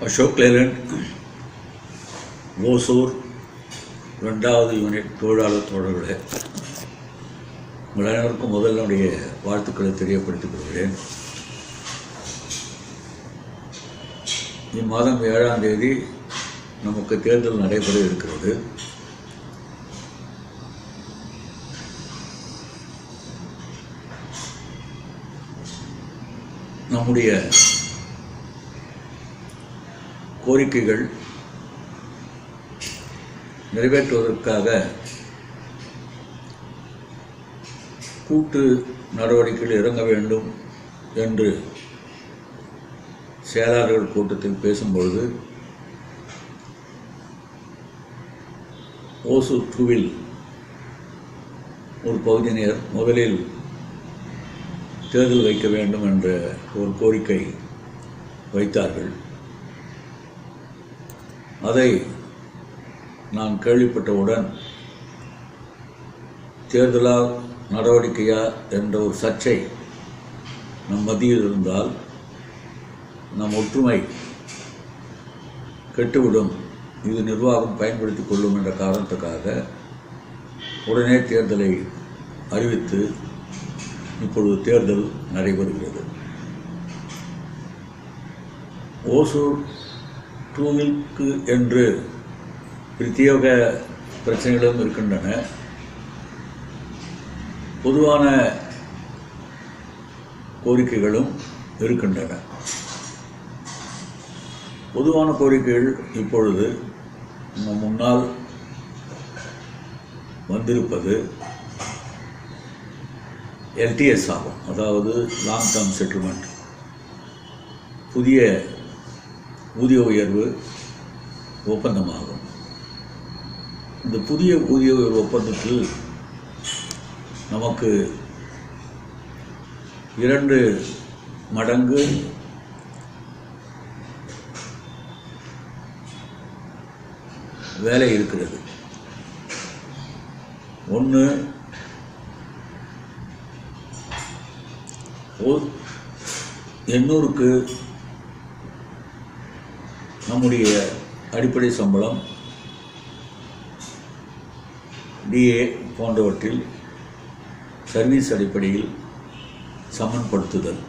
Ashok Layland Hosur 2வது unit தொழிலாளர் தோழர்களே, உங்கள் அனைவருக்கும் முதல்ல வாழ்த்துக்களை தெரியப்படுத்திக் கொள்கிறேன். இம்மாதம் 7ஆம் தேதி நமக்கு தேர்தல் நடைபெற இருக்கிறது. நம்முடைய கோரிக்கைகள் நிறைவேற்றுவதற்காக கூட்டு நடவடிக்கையில் இறங்க வேண்டும் என்று செயலாளர்கள் கூட்டத்தில் பேசும்பொழுது ஓசூர் 2ல் ஒரு பகுதியினர் முதலில் தேர்தல் வைக்க வேண்டும் என்ற ஒரு கோரிக்கை வைத்தார்கள். அதை நான் கேள்விப்பட்டவுடன் தேர்தலா நடவடிக்கையா என்ற ஒரு சர்ச்சை நம் மத்தியில் இருந்தால் நம் ஒற்றுமை கெட்டுவிடும், இது நிர்வாகம் பயன்படுத்திக் கொள்ளும் என்ற காரணத்துக்காக உடனே தேர்தலை அறிவித்து இப்பொழுது தேர்தல் நடைபெறுகிறது. ஓசூர் 2க்கு என்று பிரத்யேக பிரச்சனைகளும் இருக்கின்றன. பொதுவான கோரிக்கைகளும் இருக்கின்றன. பொதுவான கோரிக்கைகள் இப்பொழுது நம் முன்னால் வந்திருப்பது LTS ஆகும், அதாவது லாங் டேர்ம் செட்டில்மெண்ட், புதிய ஊதிய உயர்வு ஒப்பந்தமாகும். இந்த புதிய ஊதிய உயர்வு ஒப்பந்தத்தில் நமக்கு 2 மடங்கு வேலை இருக்கிறது. ஒன்று, 800க்கு நம்முடைய அடிப்படை சம்பளம் DA போன்றவற்றில் சர்வீஸ் அடிப்படையில் சமன்படுத்துதல்.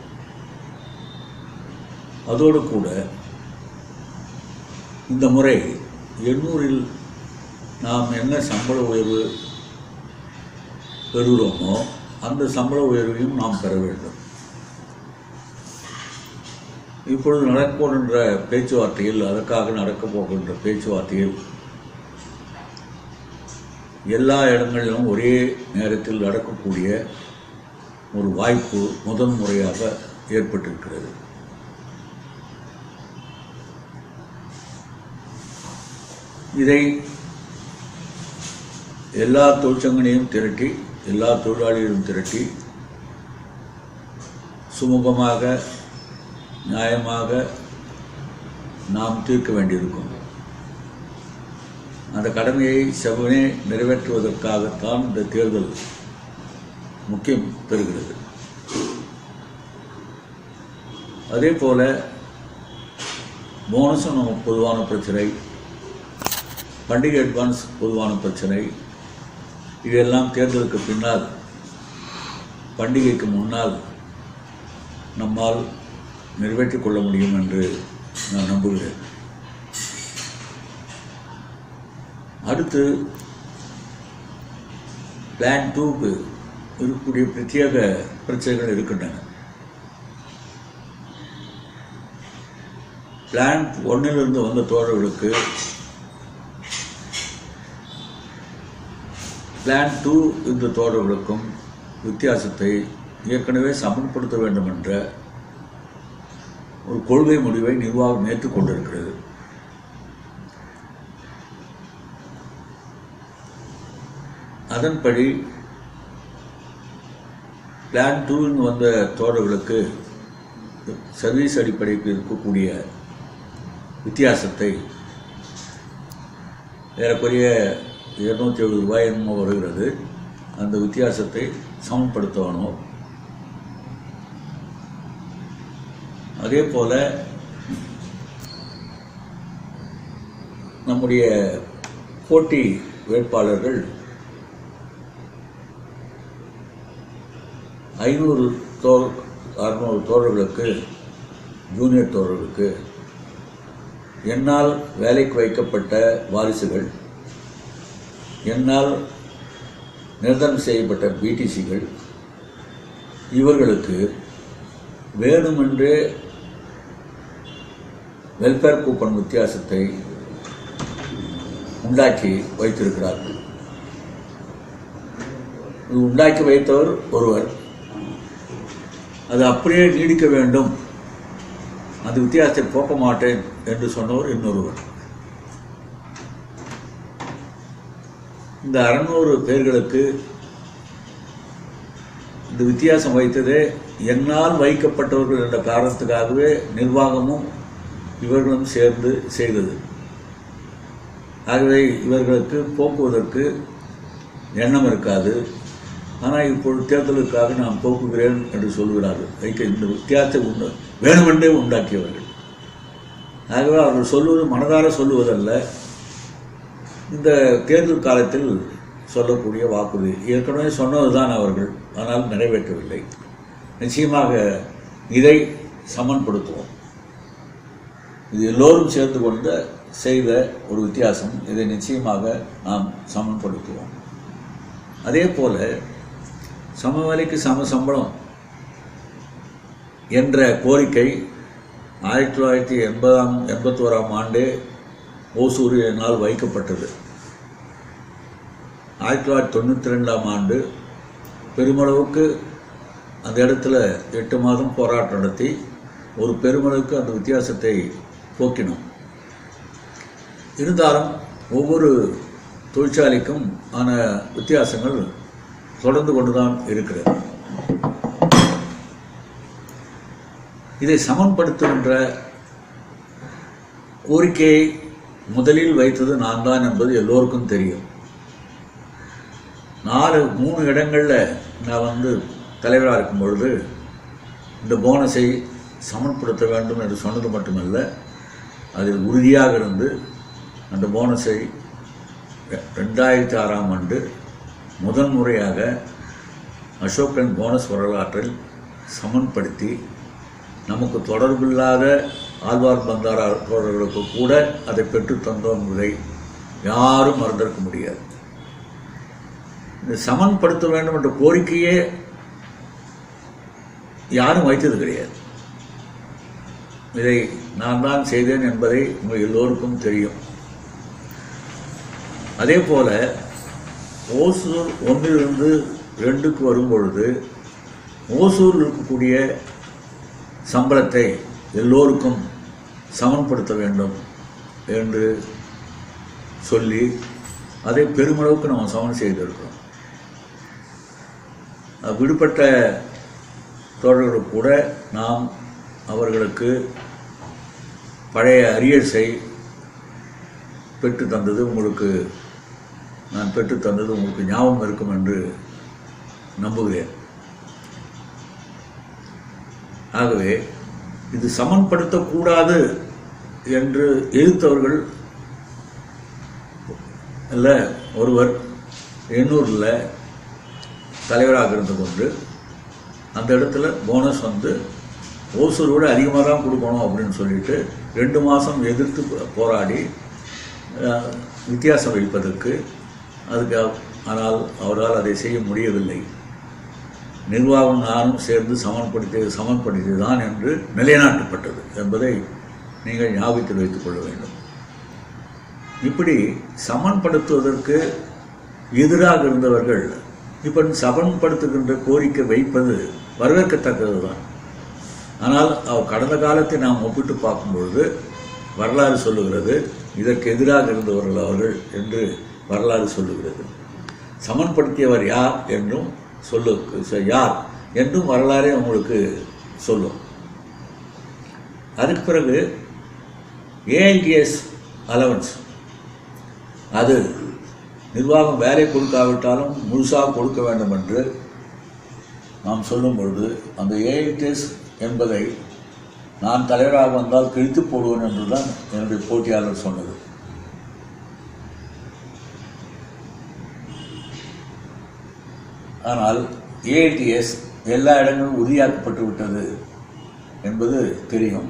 அதோடு கூட இந்த முறை 800ல் நாம் என்ன சம்பள உயர்வு பெறுகிறோமோ அந்த சம்பள உயர்வையும் நாம் பெற வேண்டும். இப்பொழுது நடக்கின்ற பேச்சுவார்த்தையில், அதற்காக நடக்கப் போகின்ற பேச்சுவார்த்தையில் எல்லா இடங்களிலும் ஒரே நேரத்தில் நடக்கக்கூடிய ஒரு வாய்ப்பு முதன் முறையாக ஏற்பட்டிருக்கிறது. இதை எல்லா தொழிற்சங்கங்களையும் திரட்டி, எல்லா தொழிலாளிகளையும் திரட்டி சுமூகமாக நியாயமாக நாம் தீர்க்க வேண்டியிருக்கும். அந்த கடமையை செவ்வனே நிறைவேற்றுவதற்காகத்தான் இந்த தேர்தல் முக்கியம் பெறுகிறது. அதே போல போனஸும் நம்ம பொதுவான பிரச்சனை, பண்டிகை அட்வான்ஸ் பொதுவான பிரச்சனை, இதெல்லாம் தேர்தலுக்கு பின்னால், பண்டிகைக்கு முன்னால் நம்மால் நிறைவேற்றிக் கொள்ள முடியும் என்று நான் நம்புகிறேன். அடுத்து பிளான் 2க்கு இருக்கக்கூடிய பிரத்யேக பிரச்சனைகள் இருக்கின்றன. பிளான் 1லிருந்து வந்த தோழர்களுக்கு பிளான் 2 இந்த தோழர்களுக்கும் வித்தியாசத்தை ஏற்கனவே சமன்படுத்த வேண்டும் என்ற ஒரு கொள்கை முடிவை நிர்வாகம் ஏற்றுக்கொண்டிருக்கிறது. அதன்படி பிளான் 2 வந்த தோழர்களுக்கு சர்வீஸ் அடிப்படைக்கு இருக்கக்கூடிய வித்தியாசத்தை ஏறக்குறைய 270 ரூபாய் என்னமோ வருகிறது. அந்த வித்தியாசத்தை சமப்படுத்தணும். அதே போல் நம்முடைய போட்டி வேட்பாளர்கள் 500 600 தோழர்களுக்கு, ஜூனியர் தோழர்களுக்கு என்னால் வேலைக்கு வைக்கப்பட்ட வாரிசுகள், என்னால் நிர்ணயம் செய்யப்பட்ட பிடிசிகள், இவர்களுக்கு வேணுமென்றே வெல்ஃபேர் கூப்பன் வித்தியாசத்தை உண்டாக்கி வைத்திருக்கிறார்கள். இது உண்டாக்கி வைத்தவர் ஒருவர், அது அப்படியே நீடிக்க வேண்டும், அந்த வித்தியாசத்தை போக்க மாட்டேன் என்று சொன்னவர் இன்னொருவர். இந்த 600 பேர்களுக்கு இந்த வித்தியாசம் வைத்ததே என்னால் வைக்கப்பட்டவர்கள் என்ற காரணத்துக்காகவே நிர்வாகமும் இவர்களும் சேர்ந்து செய்தது. ஆகவே இவர்களுக்கு போக்குவதற்கு எண்ணம் இருக்காது. ஆனால் இப்பொழுது தேர்தலுக்காக நான் போக்குகிறேன் என்று சொல்கிறார்கள். இந்த வித்தியாசத்தை வேணுமென்றே உண்டாக்கியவர்கள். ஆகவே அவர்கள் சொல்வது மனதார சொல்லுவதல்ல, இந்த தேர்தல் காலத்தில் சொல்லக்கூடிய வாக்குறுதி. ஏற்கனவே சொன்னதுதான் அவர்கள், ஆனால் நிறைவேற்றவில்லை. நிச்சயமாக இதை சமன்படுத்துவோம். இது எல்லோரும் சேர்ந்து கொண்ட செய்த ஒரு வித்தியாசம். இதை நிச்சயமாக நாம் சமன்படுத்துவோம். அதே போல சம வேலைக்கு சம சம்பளம் என்ற கோரிக்கை 1981ஆம் ஆண்டே ஓசூரினால் வைக்கப்பட்டது. 1992ஆம் ஆண்டு பெருமளவுக்கு அந்த இடத்துல 8 மாதம் போராட்டம் நடத்தி ஒரு பெருமளவுக்கு அந்த வித்தியாசத்தை போக்கினோம். இருந்தாலும் ஒவ்வொரு தொழிற்சாலைக்கும் ஆன வித்தியாசங்கள் தொடர்ந்து கொண்டுதான் இருக்கிறது. இதை சமன்படுத்துகின்ற கோரிக்கையை முதலில் வைத்தது நான் தான் என்பது எல்லோருக்கும் தெரியும். 3 இடங்களில் நான் தலைவராக இருக்கும் பொழுது இந்த போனஸை சமன்படுத்த வேண்டும் என்று சொன்னது மட்டுமல்ல, அதில் உறுதியாக இருந்து அந்த போனஸை 2006ஆம் ஆண்டு முதன்முறையாக அசோகன் போனஸ் வரலாற்றில் சமன்படுத்தி நமக்கு தொடர்பில்லாத ஆழ்வார் பந்தாரா தோழர்களுக்கு கூட அதை பெற்றுத் தந்தோம் என்பதை யாரும் மறந்திருக்க முடியாது. இந்த சமன்படுத்த வேண்டும் என்ற கோரிக்கையே யாரும் வைத்தது கிடையாது. இதை நான் தான் செய்தேன் என்பதை உங்கள் எல்லோருக்கும் தெரியும். அதே போல ஓசூர் 1லிருந்து 2க்கு வரும்பொழுது ஓசூரில் இருக்கக்கூடிய சம்பளத்தை எல்லோருக்கும் சமன்படுத்த வேண்டும் என்று சொல்லி அதை பெருமளவுக்கு நம்ம சமன் செய்திருக்கிறோம். விடுபட்ட தோழர்களுக்கு கூட நாம் அவர்களுக்கு பழைய அரியர்ஸை பெற்று தந்தது உங்களுக்கு ஞாபகம் இருக்கும் என்று நம்புகிறேன். ஆகவே இது சமன்படுத்தக்கூடாது என்று எதிர்த்தவர்கள் அல்ல. ஒருவர் எண்ணூரில் தலைவராக இருந்து கொண்டு அந்த இடத்துல போனஸ் ஓசூரோடு அதிகமாக தான் கொடுக்கணும் அப்படின்னு சொல்லிட்டு 2 மாதம் எதிர்த்து போராடி வித்தியாசம் வைப்பதற்கு ஆனால் அவரால் அதை செய்ய முடியவில்லை. நிர்வாகம் நானும் சேர்ந்து சமன்படுத்தியது தான் என்று நிலைநாட்டப்பட்டது என்பதை நீங்கள் ஞாபகத்தில் வைத்துக் கொள்ள வேண்டும். இப்படி சமன்படுத்துவதற்கு எதிராக இருந்தவர்கள் இப்ப சமன்படுத்துகின்ற கோரிக்கை வைப்பது வரவேற்கத்தக்கது தான். ஆனால் கடந்த காலத்தை நாம் ஒப்பிட்டு பார்க்கும்பொழுது வரலாறு சொல்லுகிறது இதற்கு எதிராக இருந்தவர்கள் அவர்கள் என்று வரலாறு சொல்லுகிறது. சமன்படுத்தியவர் யார் என்றும் யார் என்றும் வரலாறே உங்களுக்கு சொல்லும். அதுக்கு பிறகு ஏஎல்டிஎஸ் அலவன்ஸ், அது நிர்வாகம் வேலை கொடுக்காவிட்டாலும் முழுசாக கொடுக்க வேண்டும் என்று நாம் சொல்லும் பொழுது அந்த ஏஎல்டிஎஸ் என்பதை நான் தலைவராக வந்தால் கிழித்து போடுவேன் என்றுதான் என்னுடைய போட்டியாளர் சொன்னது. ஆனால் ஏஐடிஎஸ் எல்லா இடங்களும் உறுதியாக்கப்பட்டு விட்டது என்பது தெரியும்.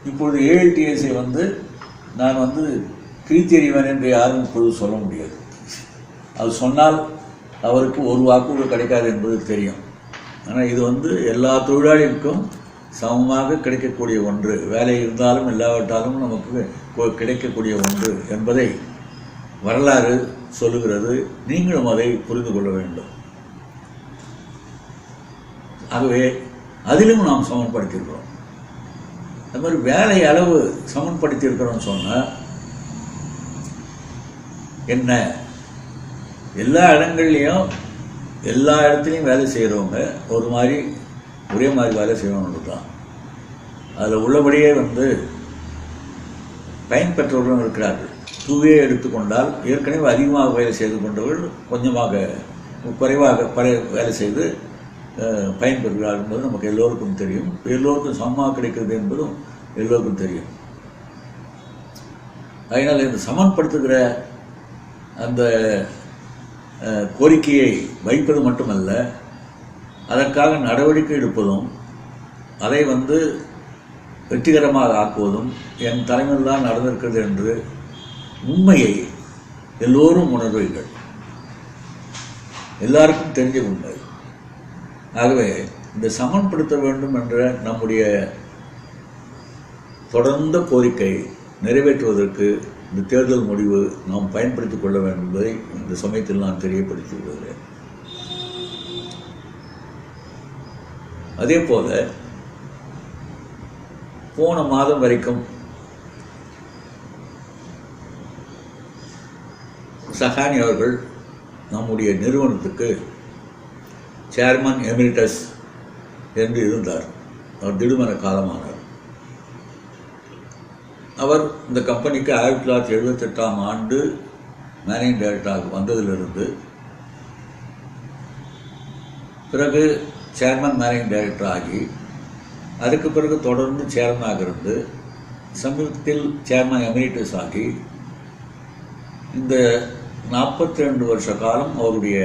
இப்பொழுது ஏஐடிஎஸை நான் கிழித்தெறிவேன் என்று யாரும் இப்பொழுது சொல்ல முடியாது. அது சொன்னால் அவருக்கு ஒரு வாக்குகள் கிடைக்காது என்பது தெரியும். ஆனால் இது எல்லா தொழிலாளிகளுக்கும் சமமாக கிடைக்கக்கூடிய ஒன்று, வேலை இருந்தாலும் இல்லாவிட்டாலும் நமக்கு கிடைக்கக்கூடிய ஒன்று என்பதை வரலாறு சொல்லுகிறது. நீங்களும் அதை புரிந்து கொள்ள வேண்டும். ஆகவே அதிலும் நாம் சமன்படுத்தியிருக்கிறோம். அது மாதிரி வேலை அளவு சமன்படுத்தியிருக்கிறோம்னு சொன்னால் என்ன, எல்லா இடங்கள்லையும் எல்லா இடத்துலையும் வேலை செய்கிறவங்க ஒரு மாதிரி ஒரே மாதிரி வேலை செய்யணும்னு தான். அதில் உள்ளபடியே பயன்பெற்றவர்களும் இருக்கிறார்கள். டூவே எடுத்துக்கொண்டால் ஏற்கனவே அதிகமாக வேலை செய்து கொண்டவர்கள் கொஞ்சமாக குறைவாக வேலை செய்து பயன்பெறுகிறார்கள் என்பது நமக்கு எல்லோருக்கும் தெரியும். எல்லோருக்கும் சமமாக கிடைக்கிறது என்பதும் எல்லோருக்கும் தெரியும். அதனால் இந்த சமன்படுத்துகிற அந்த கோரிக்கையை வைப்பது மட்டுமல்ல, அதற்காக நடவடிக்கை எடுப்பதும் அதை வெற்றிகரமாக ஆக்குவதும் என் தலைமையில் தான் நடந்திருக்கிறது என்று உண்மையை எல்லோரும் உணர்வீர்கள். எல்லாருக்கும் தெரிஞ்ச உண்மை. ஆகவே இந்த சமன்படுத்த வேண்டும் என்ற நம்முடைய தொடர்ந்த கோரிக்கை நிறைவேற்றுவதற்கு இந்த தேர்தல் முடிவு நாம் பயன்படுத்திக் கொள்ள வேண்டும் என்பதை இந்த சமயத்தில் நான் தெரியப்படுத்தி விடுகிறேன். அதே போல போன மாதம் வரைக்கும் சஹானி அவர்கள் நம்முடைய நிறுவனத்துக்கு சேர்மன் எமிரிட்டஸ் என்று இருந்தார். அவர் திடுமென காலமானார். அவர் இந்த கம்பெனிக்கு 1978ஆம் ஆண்டு மேனேஜிங் டைரக்டராக வந்ததிலிருந்து பிறகு சேர்மன் மேனேஜிங் டைரக்டர் ஆகி அதுக்கு பிறகு தொடர்ந்து சேர்மனாக இருந்து சமீபத்தில் சேர்மன் எமிரிட்டஸ் ஆகி இந்த 42 வருஷ காலம் அவருடைய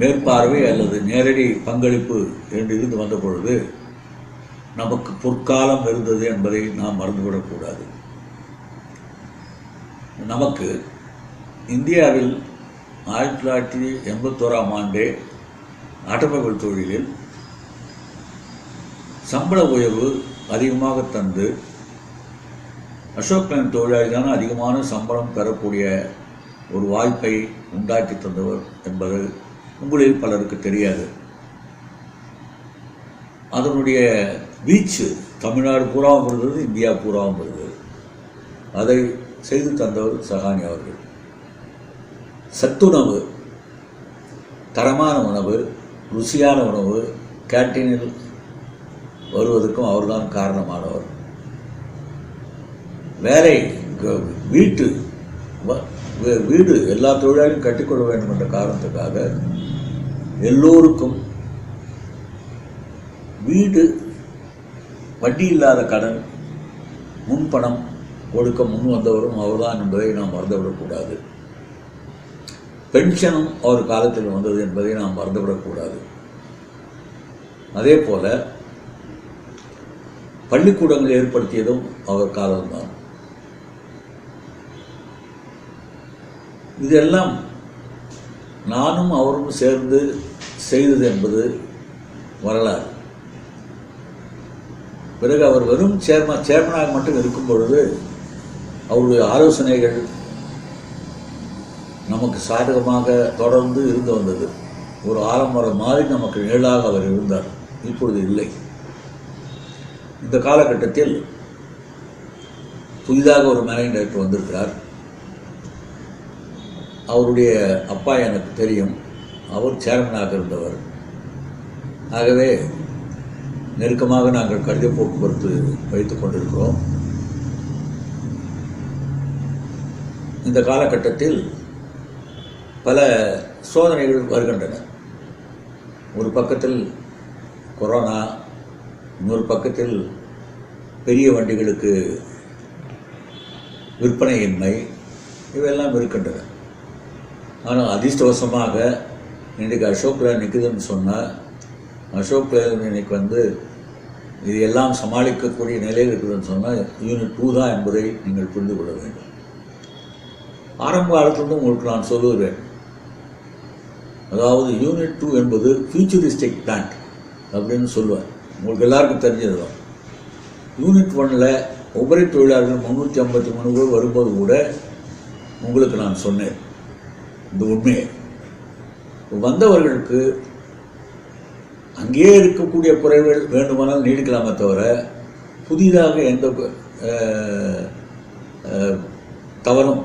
மேற்பார்வை அல்லது நேரடி பங்களிப்பு என்று இருந்து வந்த பொழுது நமக்கு பொற்காலம் இருந்தது என்பதை நாம் மறந்துவிடக்கூடாது. நமக்கு இந்தியாவில் 1981ஆம் ஆண்டே ஆட்டோமொபைல் தொழிலில் சம்பள உயர்வு அதிகமாக தந்து அசோக் லேலண்ட் தொழிலாளிதான் அதிகமான சம்பளம் பெறக்கூடிய ஒரு வாய்ப்பை உண்டாக்கி தந்தவர் என்பது உங்களில் பலருக்கு தெரியாது. அதனுடைய வீச்சு தமிழ்நாடு பூராவும் இருந்தது, இந்தியா பூராவும் இருந்தது. அதை செய்து தந்தவர் சஹானி அவர்கள். சத்துணவு, தரமான உணவு, ருசியான உணவு கேன்டீனில் வருவதற்கும் அவர்தான் காரணமானவர். வேலை, வீடு எல்லா தொழிலாளியும் கட்டிக்கொள்ள வேண்டும் என்ற காரணத்துக்காக எல்லோருக்கும் வீடு, வட்டி இல்லாத கடன், முன்பணம் கொடுக்க முன் வந்தவரும் அவர்தான் என்பதை நாம் மறந்துவிடக்கூடாது. பென்ஷனும் அவர் காலத்தில் வந்தது என்பதை நாம் மறந்துவிடக்கூடாது. அதே போல பள்ளிக்கூடங்கள் ஏற்படுத்தியதும் அவர் காலம்தான். இதெல்லாம் நானும் அவரும் சேர்ந்து செய்தது என்பது வரலாறு. பிறகு அவர் வெறும் சேர்மனாக மட்டும் இருக்கும் பொழுது அவருடைய ஆலோசனைகள் நமக்கு சாதகமாக தொடர்ந்து இருந்து வந்தது. ஒரு ஆலமரம் மாதிரி நமக்கு நிழலாக அவர் இருந்தார். இப்பொழுது இல்லை. இந்த காலகட்டத்தில் புதிதாக ஒரு மேனேஜிங் டைரக்டர் வந்திருக்கிறார். அவருடைய அப்பா எனக்கு தெரியும். அவர் சேர்மனாக இருந்தவர். ஆகவே நெருக்கமாக நாங்கள் கடித போக்குவரத்து வைத்துக் கொண்டிருக்கிறோம். இந்த காலகட்டத்தில் பல சோதனைகள் வருகின்றன. ஒரு பக்கத்தில் கொரோனா, இன்னொரு பக்கத்தில் பெரிய வண்டிகளுக்கு விற்பனையின்மை, இவையெல்லாம் இருக்கின்றன. ஆனால் அதிர்ஷ்டவசமாக இன்றைக்கு அசோக் லேலண்ட் நிற்குதுன்னு சொன்னால் அசோக் லேலண்ட் இன்னைக்கு இது எல்லாம் சமாளிக்கக்கூடிய நிலையில் இருக்குதுன்னு சொன்னால் யூனிட் 2 தான் என்பதை நீங்கள் புரிந்து கொள்ள வேண்டும். ஆரம்ப காலத்திலிருந்து உங்களுக்கு நான் சொல்லுகிறேன், அதாவது யூனிட் 2 என்பது ஃபியூச்சரிஸ்டிக் பிளான்ட் அப்படின்னு சொல்லுவேன். உங்களுக்கு எல்லாருக்கும் தெரிஞ்சது தான். யூனிட் 1ல் உபரி தொழிலாளர்கள் 353 பேர் வரும்போது கூட உங்களுக்கு நான் சொன்னேன் இந்த உண்மையை. வந்தவர்களுக்கு அங்கேயே இருக்கக்கூடிய குறைகள் வேண்டுமானால் நீடிக்கலாமே தவிர புதிதாக எந்த தவறும்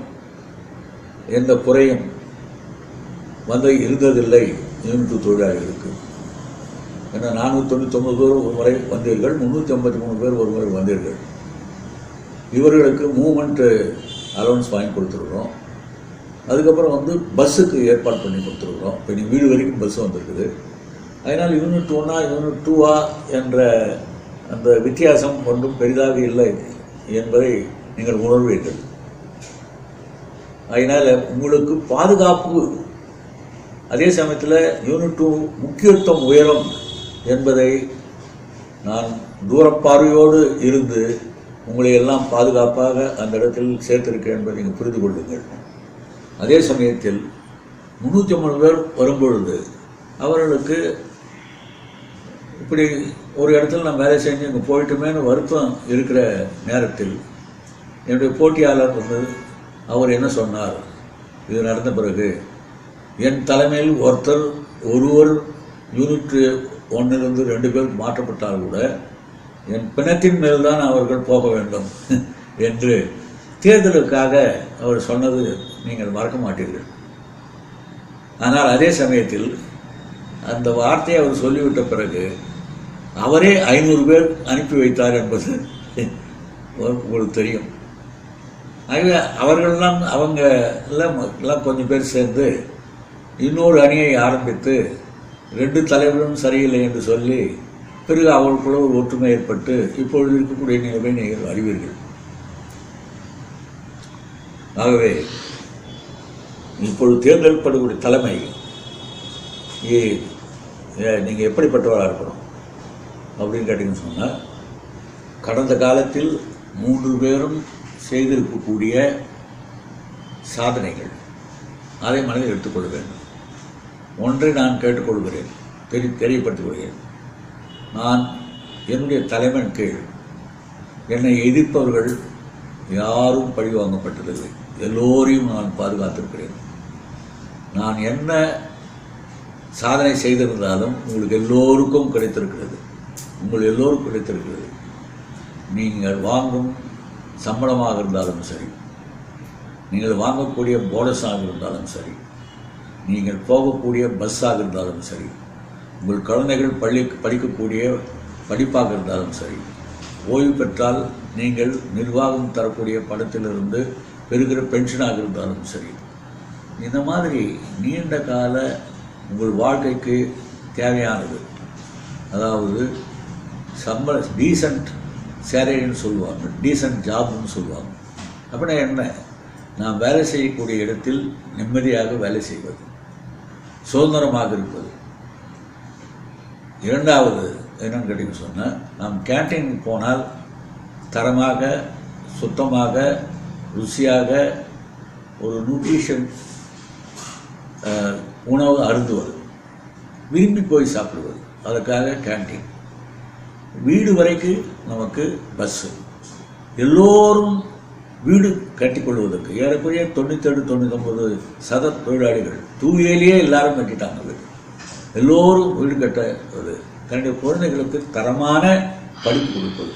எந்த குறையும் இருந்ததில்லை யூனிட் 2 தொழிலாளர்களுக்கு. ஏன்னா 499 பேர் ஒரு முறை வந்தீர்கள், 353 பேர் ஒரு முறை வந்தீர்கள். இவர்களுக்கு மூவ்மெண்ட் அலவன்ஸ் வாங்கி கொடுத்துருக்குறோம். அதுக்கப்புறம் பஸ்ஸுக்கு ஏற்பாடு பண்ணி கொடுத்துருக்குறோம். இப்போ நீங்கள் வீடு வரைக்கும் பஸ் வந்திருக்குது. அதனால் யூனிட் 1ஆ யூனிட் 2ஆ என்ற அந்த வித்தியாசம் ஒன்றும் பெரிதாக இல்லை என்பதை நீங்கள் உணர்வீர்கள். அதனால் உங்களுக்கு பாதுகாப்பு, அதே சமயத்தில் யூனிட் 2 முக்கியத்துவம் உயரும் என்பதை நான் தூரப்பார்வையோடு இருந்து உங்களை எல்லாம் பாதுகாப்பாக அந்த இடத்தில் சேர்த்திருக்கேன் என்பதை நீங்கள் புரிந்து கொள்ளுங்கள். அதே சமயத்தில் 350 பேர் வரும்பொழுது அவர்களுக்கு இப்படி ஒரு இடத்துல நான் வேலை செஞ்சு இங்கே போயிட்டுமேனு வருத்தம் இருக்கிற நேரத்தில் என்னுடைய போட்டியாளர் அவர் என்ன சொன்னார், இது நடந்த பிறகு என் தலைமையில் ஒருவர் யூனிட் 1லிருந்து 2 பேர் மாற்றப்பட்டால் கூட என் பிணத்தின் மேல்தான் அவர்கள் போக வேண்டும் என்று தேர்தலுக்காக அவர் சொன்னது நீங்கள் மறக்க மாட்டீர்கள். ஆனால் அதே சமயத்தில் அந்த வார்த்தையை அவர் சொல்லிவிட்ட பிறகு அவரே 500 பேர் அனுப்பி வைத்தார் என்பது உங்களுக்கு தெரியும். ஆகவே அவங்க எல்லாம் கொஞ்சம் பேர் சேர்ந்து இன்னொரு அணியை ஆரம்பித்து 2 தலைவரும் சரியில்லை என்று சொல்லி பிறகு அவர்களுக்குள்ள ஒரு ஒற்றுமை ஏற்பட்டு இப்பொழுது இருக்கக்கூடிய நிலைமை நீங்கள் அறிவீர்கள். ஆகவே இப்பொழுது தேர்ந்தெடுக்கப்படக்கூடிய தலைமை நீங்கள் எப்படிப்பட்டவராக இருக்கணும் அப்படின்னு கேட்டீங்கன்னு சொன்னால், கடந்த காலத்தில் 3 பேரும் செய்திருக்கக்கூடிய சாதனைகள் அதை மனதில் எடுத்துக்கொள்ள வேண்டும். ஒன்றை நான் கேட்டுக்கொள்கிறேன், தெரியப்படுத்திக் கொள்கிறேன். நான் என்னுடைய தலைவன் கீழ் என்னை எதிர்ப்பவர்கள் யாரும் பழிவாங்கப்பட்டதில்லை. எல்லோரையும் நான் பாதுகாத்திருக்கிறேன். நான் என்ன சாதனை செய்திருந்தாலும் உங்களுக்கு எல்லோருக்கும் கிடைத்திருக்கிறது. நீங்கள் வாங்கும் சம்பளமாக இருந்தாலும் சரி, நீங்கள் வாங்கக்கூடிய போனஸாக இருந்தாலும் சரி, நீங்கள் போகக்கூடிய பஸ்ஸாக இருந்தாலும் சரி, உங்கள் குழந்தைகள் படிக்கக்கூடிய படிப்பாக இருந்தாலும் சரி, ஓய்வு பெற்றால் நீங்கள் நிர்வாகம் தரக்கூடிய பணத்திலிருந்து பெறுகிற பென்ஷனாக இருந்தாலும் சரி, இந்த மாதிரி நீண்ட கால உங்கள் வாழ்க்கைக்கு தேவையானது, அதாவது டீசன்ட் சேலரின்னு சொல்லுவாங்க, டீசன்ட் ஜாப்னு சொல்லுவாங்க. அப்படின்னா என்ன? நாம் வேலை செய்யக்கூடிய இடத்தில் நிம்மதியாக வேலை செய்வது, சுதந்திரமாக இருப்பது. இரண்டாவது என்னன்னு கேட்டீங்கன்னு சொன்னால், நாம் கேன்டீன் போனால் தரமாக, சுத்தமாக, ருசியாக ஒரு நியூட்ரிஷன் உணவு அருந்துவது, விரும்பி போய் சாப்பிடுவது, அதற்காக கேன்டீன். வீடு வரைக்கும் நமக்கு பஸ்ஸு. எல்லோரும் வீடு கட்டிக்கொள்வதற்கு ஏறக்குறைய 97-99% தொழிலாளிகள் தூவியிலேயே எல்லாரும் கட்டிட்டாங்க வீடு. எல்லோரும் வீடு கட்டுவது, தன்னுடைய குழந்தைகளுக்கு தரமான படிப்பு கொடுப்பது,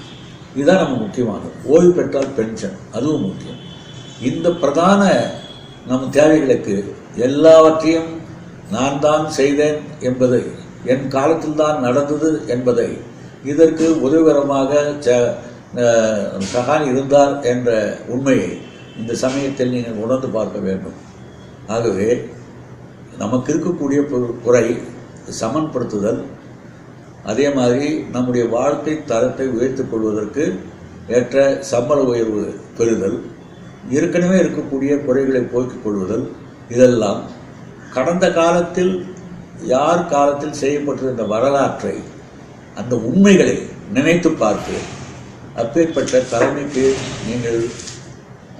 இதுதான் நம்ம முக்கியமானது. ஓய்வு பெற்றால் பென்ஷன், அதுவும் முக்கியம். இந்த பிரதான நம் தேவைகளுக்கு எல்லாவற்றையும் நான் தான் செய்தேன் என்பதை, என் காலத்தில் தான் நடந்தது என்பதை, இதற்கு உதவிகரமாக சகான் இருந்தார் என்ற உண்மையை இந்த சமயத்தில் நீங்கள் உணர்ந்து பார்க்க வேண்டும். ஆகவே நமக்கு இருக்கக்கூடிய குறை சமன்படுத்துதல், அதே மாதிரி நம்முடைய வாழ்க்கை தரத்தை உயர்த்திக் கொள்வதற்கு ஏற்ற சம்பள உயர்வு பெறுதல், ஏற்கனவே இருக்கக்கூடிய குறைகளை போக்கிக் கொள்வதல், இதெல்லாம் கடந்த காலத்தில் யார் காலத்தில் செய்யப்பட்டிருந்த வரலாற்றை, அந்த உண்மைகளை நினைத்து பார்த்து அப்பேற்பட்ட தலைமைக்கு நீங்கள்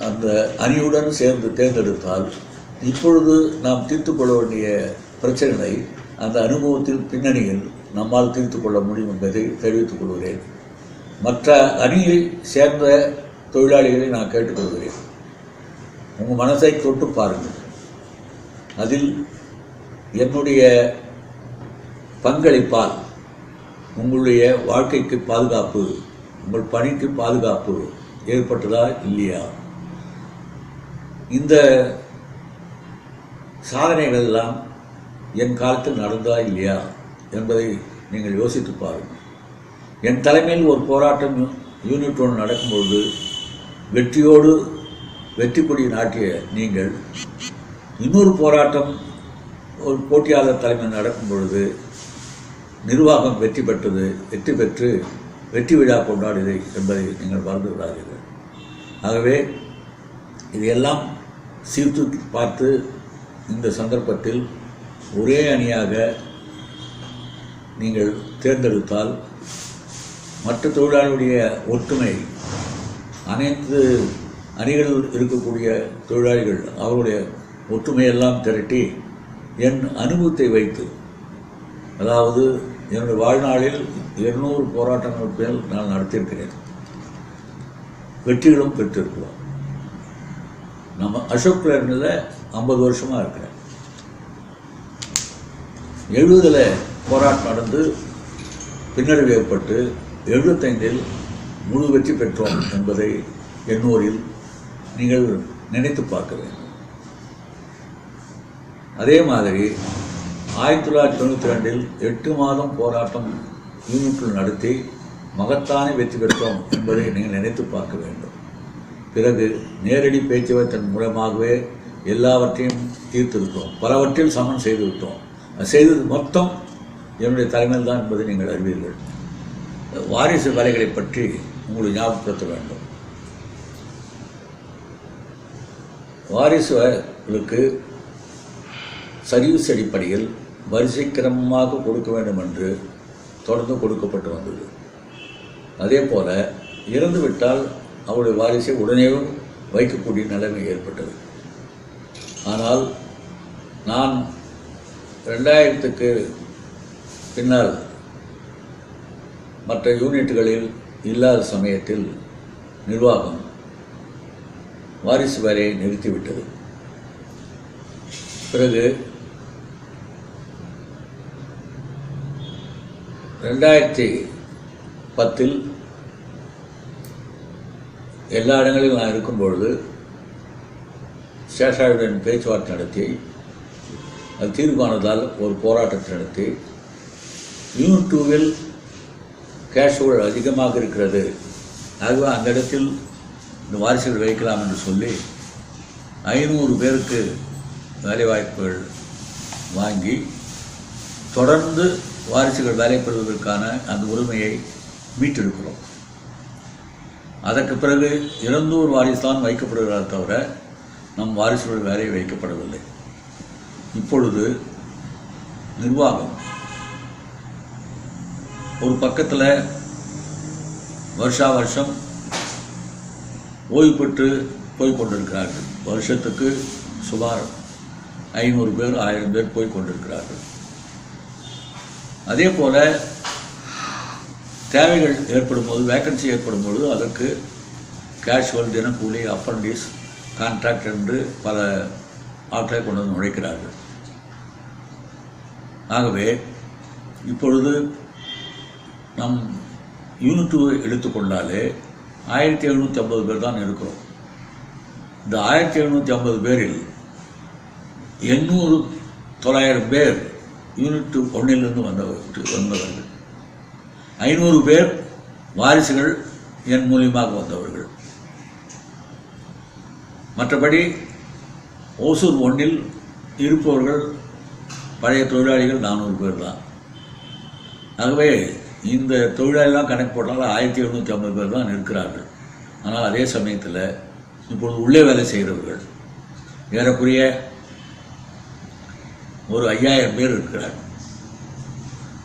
அந்த அணியுடன் சேர்ந்து தேர்ந்தெடுத்தால் இப்பொழுது நாம் தீர்த்து கொள்ள வேண்டிய பிரச்சனைகளை அந்த அனுபவத்தில் பின்னணியில் நம்மால் தீர்த்து கொள்ள முடியும் என்பதை தெரிவித்துக் கொள்கிறேன். மற்ற அணியை சேர்ந்த தொழிலாளிகளை நான் கேட்டுக்கொள்கிறேன், உங்கள் மனசை தொட்டு பாருங்கள். அதில் என்னுடைய பங்களிப்பால் உங்களுடைய வாழ்க்கைக்கு பாதுகாப்பு, உங்கள் பணிக்கு பாதுகாப்பு ஏற்பட்டதா இல்லையா? இந்த சாதனைகள் எல்லாம் என் காலத்தில் நடந்தா இல்லையா என்பதை நீங்கள் யோசித்து பாருங்கள். என் தலைமையில் ஒரு போராட்டம் யூனிட் 1 நடக்கும்பொழுது வெற்றியோடு வெற்றி கொடி நாட்டிய நீங்கள், இன்னொரு போராட்டம் ஒரு போட்டியாளர் தலைமையில் நடக்கும் பொழுது நிர்வாகம் வெற்றி பெற்று வெற்றி விழா கொண்டாடியது என்பதை நீங்கள் மறந்து விடாதீர்கள். ஆகவே இதையெல்லாம் சீர்தூக்கி பார்த்து இந்த சந்தர்ப்பத்தில் ஒரே அணியாக நீங்கள் தேர்ந்தெடுத்தால் மற்ற தொழிலாளிகளுடைய ஒற்றுமை, அனைத்து அணிகளில் இருக்கக்கூடிய தொழிலாளிகள் அவருடைய ஒற்றுமையெல்லாம் திரட்டி என் அனுபவத்தை வைத்து, அதாவது என்னுடைய வாழ்நாளில் 200 போராட்டங்கள் மேல் நான் நடத்தியிருக்கிறேன், வெற்றிகளும் பெற்றிருக்கிறோம். நம்ம அசோக் லேலண்டில் 50 வருஷமாக இருக்கிறேன். 70 போராட்டம் நடந்து பின்னடைவு ஏற்பட்டு 75 முழு வெற்றி பெற்றோம் என்பதை எண்ணூரில் நீங்கள் நினைத்து பார்க்க வேண்டும். அதே மாதிரி 1992 8 மாதம் போராட்டம் யூனிட்டில் நடத்தி மகத்தான வெற்றி பெற்றோம் என்பதை நீங்கள் நினைத்து பார்க்க வேண்டும். பிறகு நேரடி பேச்சுவார்த்தை மூலமாகவே எல்லாவற்றையும் தீர்த்திருக்கிறோம், பலவற்றில் சமன் செய்துவிட்டோம். செய்தது மொத்தம் என்னுடைய தலைமையில் தான் என்பதை நீங்கள் அறிவீர்கள். வாரிசு வேலைகளை பற்றி உங்களுக்கு ஞாபகப்படுத்த வேண்டும். வாரிசுகளுக்கு சர்வீஸ் அடிப்படையில் வரிசை கிரமமாக கொடுக்க வேண்டும் என்று தொடர்ந்து கொடுக்கப்பட்டு வந்தது. அதே போல இறந்துவிட்டால் அவருடைய வாரிசை உடனேயும் வைக்கக்கூடிய நிலைமை ஏற்பட்டது. ஆனால் நான் 2000க்கு பின்னால் மற்ற யூனிட்டுகளில் இல்லாத சமயத்தில் நிர்வாகம் வாரிசு வேலையை நிறுத்திவிட்டது. பிறகு 2010 எல்லா இடங்களிலும் நான் இருக்கும்பொழுது சேஷாவுடன் பேச்சுவார்த்தை நடத்தி அது தீர்மானதால் ஒரு போராட்டத்தை நடத்தி யூனிட் 2வில் கேஷ் ஊழல் அதிகமாக இருக்கிறது, ஆகவே அந்த இடத்தில் இந்த வாரிசுகள் வைக்கலாம் என்று சொல்லி 500 பேருக்கு வேலைவாய்ப்புகள் வாங்கி தொடர்ந்து வாரிசுகள் வேலை பெறுவதற்கான அந்த உரிமையை மீட்டெடுக்கிறோம். அதற்கு பிறகு 200 வாரிசு தான் வைக்கப்படுகிறார் தவிர நம் வாரிசுகள் வேலை வைக்கப்படவில்லை. இப்பொழுது நிர்வாகம் ஒரு பக்கத்தில் வருஷம் ஓய்வு பெற்று போய்கொண்டிருக்கிறார்கள். வருஷத்துக்கு சுமார் 500 பேர் 1000 பேர் போய்கொண்டிருக்கிறார்கள். அதே போல் தேவைகள் ஏற்படும் போது, வேக்கன்சி ஏற்படும் பொழுது அதற்கு கேஷுவல், தினக்கூலி, அப்ரண்டிஸ், கான்ட்ராக்ட் என்று பல ஆட்களை கொண்டு வந்து நுழைக்கிறார்கள். ஆகவே இப்பொழுது நம் யூனிட் 2 எடுத்துக்கொண்டாலே 1750 பேர் தான் இருக்கிறோம். இந்த 1750 பேரில் 800-900 பேர் யூனிட் 1லிருந்து வந்தவர்கள், 500 பேர் வாரிசுகள் என் மூலியமாக வந்தவர்கள். மற்றபடி ஓசூர் 1ல் இருப்பவர்கள் பழைய தொழிலாளிகள் 400 பேர் தான். ஆகவே இந்த தொழிலாளிலாம் கணக்கு போட்டாலும் 1750 பேர் தான் இருக்கிறார்கள். ஆனால் அதே சமயத்தில் இப்பொழுது உள்ளே வேலை செய்கிறவர்கள் ஏறக்குறைய ஒரு 5000 பேர் இருக்கிறார்கள்.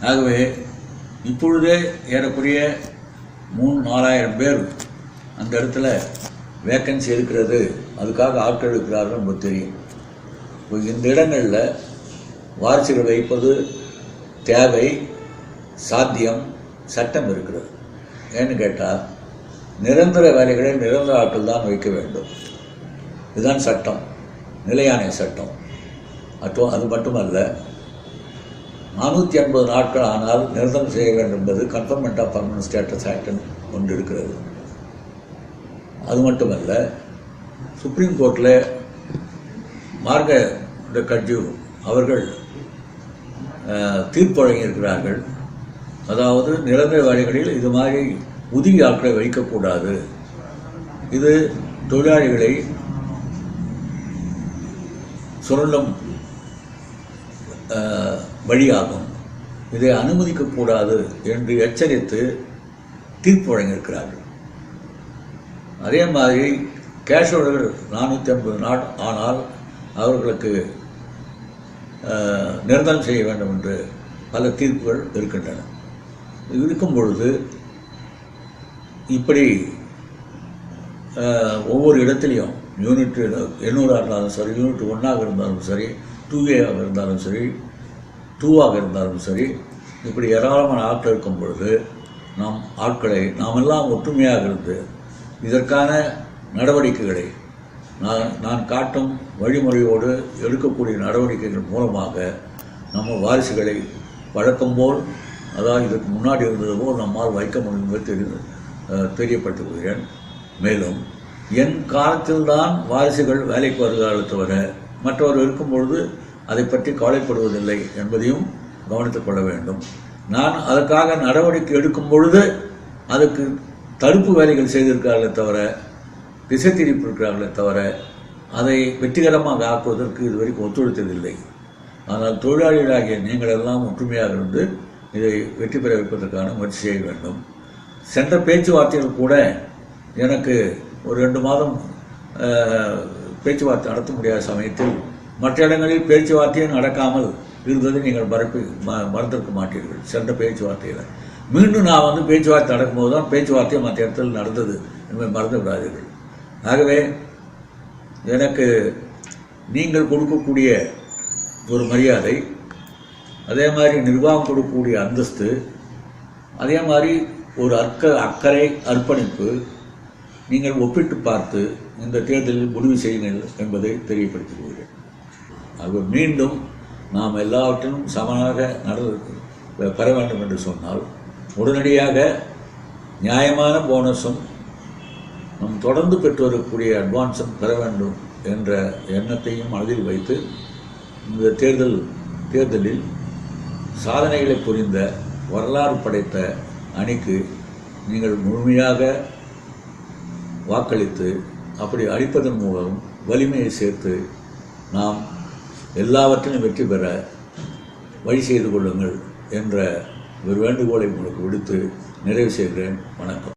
ஆகவே இப்பொழுதே ஏறக்குறைய 3-4000 பேர் அந்த இடத்துல வேக்கன்சி இருக்கிறது, அதுக்காக ஆட்கள் இருக்கிறார்கள் நமக்கு தெரியும். இப்போ இந்த இடங்களில் வாரிசுகள் வைப்பது தேவை, சாத்தியம், சட்டம் இருக்கிறது. ஏன்னு கேட்டால் நிரந்தர வேலைகளை நிரந்தர ஆட்கள் தான் வைக்க வேண்டும். இதுதான் சட்டம், நிலையான சட்டம். அது மட்டுமல்ல, 480 நாட்கள் ஆனால் நிரந்தரம் செய்ய வேண்டும் என்பது conferment of permanent status act ஒன்று இருக்கிறது. அது மட்டுமல்ல, சுப்ரீம் கோர்ட்டில் மார்க கட்ஜு அவர்கள் தீர்ப்பு வழங்கியிருக்கிறார்கள். அதாவது நிரந்தர வேலைகளில் இது மாதிரி உதவி ஆட்களை வைக்கக்கூடாது, இது தொழிலாளிகளை சுரண்டும் வழியாகும், இதை அனுமதிக்கக்கூடாது என்று எச்சரித்து தீர்ப்பு வழங்கியிருக்கிறார்கள். அதே மாதிரி கேஷுவல்கள் 450 நாள் ஆனால் அவர்களுக்கு நிரந்தரம் செய்ய வேண்டும் என்று பல தீர்ப்புகள் இருக்கின்றன. இருக்கும் பொழுது இப்படி ஒவ்வொரு இடத்துலையும் யூனிட் 800 இருந்தாலும் சரி, யூனிட் 1ஆக இருந்தாலும் சரி, 2A இருந்தாலும் சரி, 2ஆக இருந்தாலும் சரி, இப்படி ஏராளமான ஆட்கள் இருக்கும் பொழுது நாமெல்லாம் ஒற்றுமையாக இருந்து இதற்கான நடவடிக்கைகளை நான் காட்டும் வழிமுறையோடு எடுக்கக்கூடிய நடவடிக்கைகள் மூலமாக நம்ம வாரிசுகளை வழக்கம் போல், அதாவது இதற்கு முன்னாடி இருந்தது போல் நம்மால் வைக்க முடியும் என்பதை தெரியப்படுத்துகிறேன். மேலும் என் காலத்தில்தான் வாரிசுகள் வேலைக்கு வருகிறார்களே தவிர மற்றவர் இருக்கும் பொழுது அதை பற்றி கவலைப்படுவதில்லை என்பதையும் கவனித்துக் கொள்ள வேண்டும். நான் அதற்காக நடவடிக்கை எடுக்கும் பொழுது அதுக்கு தடுப்பு வேலைகள் செய்திருக்கிறார்களே தவிர, திசை திருப்பியிருக்கிறார்களே தவிர, அதை வெற்றிகரமாக ஆக்குவதற்கு இதுவரைக்கும் ஒத்துழைத்ததில்லை. ஆனால் தொழிலாளிகளாகிய நீங்கள் எல்லாம் ஒற்றுமையாக இருந்து இதை வெற்றி பெற வைப்பதற்கான முயற்சி செய்ய வேண்டும். சென்ற பேச்சுவார்த்தைகள் கூட எனக்கு ஒரு 2 மாதம் பேச்சுவார்த்தை நடத்த முடியாத சமயத்தில் மற்ற இடங்களில் பேச்சுவார்த்தையே நடக்காமல் இருந்ததை நீங்கள் மறந்திருக்க மாட்டீர்கள். சென்ற பேச்சுவார்த்தையில் மீண்டும் நான் பேச்சுவார்த்தை நடக்கும்போது தான் பேச்சுவார்த்தை மற்ற இடத்தில் நடந்தது என்பதை மறந்து விடாதீர்கள். ஆகவே எனக்கு நீங்கள் கொடுக்கக்கூடிய ஒரு மரியாதை, அதே மாதிரி நிர்வாகம் கொடுக்கக்கூடிய அந்தஸ்து, அதே மாதிரி ஒரு அக்கறை, அர்ப்பணிப்பு நீங்கள் ஒப்பிட்டு பார்த்து இந்த தேர்தலில் முடிவு செய்யுங்கள் என்பதை தெரியப்படுத்துகிறேன். ஆக மீண்டும் நாம் எல்லாவற்றிலும் சமனாக பெற வேண்டும் என்று சொன்னால் உடனடியாக நியாயமான போனஸும் நாம் தொடர்ந்து பெற்று வரக்கூடிய அட்வான்ஸும் பெற வேண்டும் என்ற எண்ணத்தையும் மனதில் வைத்து இந்த தேர்தலில் சாதனைகளை புரிந்த வரலாறு படைத்த அணிக்கு நீங்கள் முழுமையாக வாக்களித்து அப்படி அளிப்பதன் மூலம் வலிமையை சேர்த்து நாம் எல்லாவற்றிலும் வெற்றி பெற வழி செய்து கொள்ளுங்கள் என்ற ஒரு வேண்டுகோளை உங்களுக்கு விடுத்து நிறைவு செய்கிறேன். வணக்கம்.